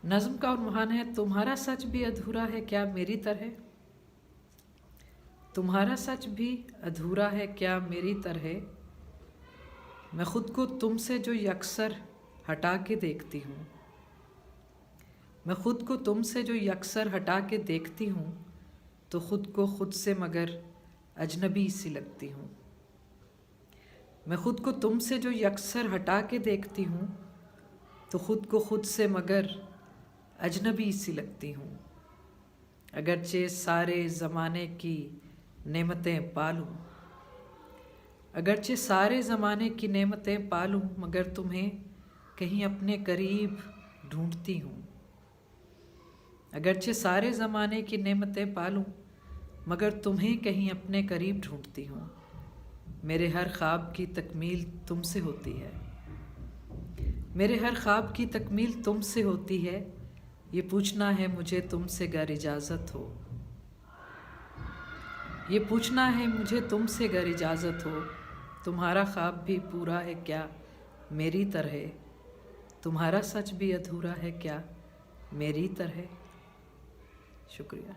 नज़्म का उन्वान है, तुम्हारा सच भी अधूरा है क्या मेरी तरह। तुम्हारा सच भी अधूरा है क्या मेरी तरह। मैं खुद को तुमसे जो यकसर हटा के देखती हूँ, मैं खुद को तुमसे जो यकसर हटा के देखती हूँ, तो खुद को खुद से मगर अजनबी सी लगती हूँ। मैं खुद को तुमसे जो यकसर हटा के देखती हूँ, तो खुद को खुद से मगर अजनबी सी लगती हूँ। अगरचे सारे ज़माने की नेमतें पालूं, अगरचे सारे ज़माने की नेमतें पालूं, मगर तुम्हें कहीं अपने करीब ढूंढती हूँ। अगरचे सारे ज़माने की नेमतें पालूं, मगर तुम्हें कहीं अपने करीब ढूंढती हूँ। मेरे हर ख्वाब की तकमील तुमसे होती है, मेरे हर ख्वाब की तकमील तुमसे होती है। ये पूछना है मुझे तुमसे गर इजाज़त हो, ये पूछना है मुझे तुमसे गर इजाज़त हो। तुम्हारा ख्वाब भी पूरा है क्या मेरी तरह, तुम्हारा सच भी अधूरा है क्या मेरी तरह। शुक्रिया।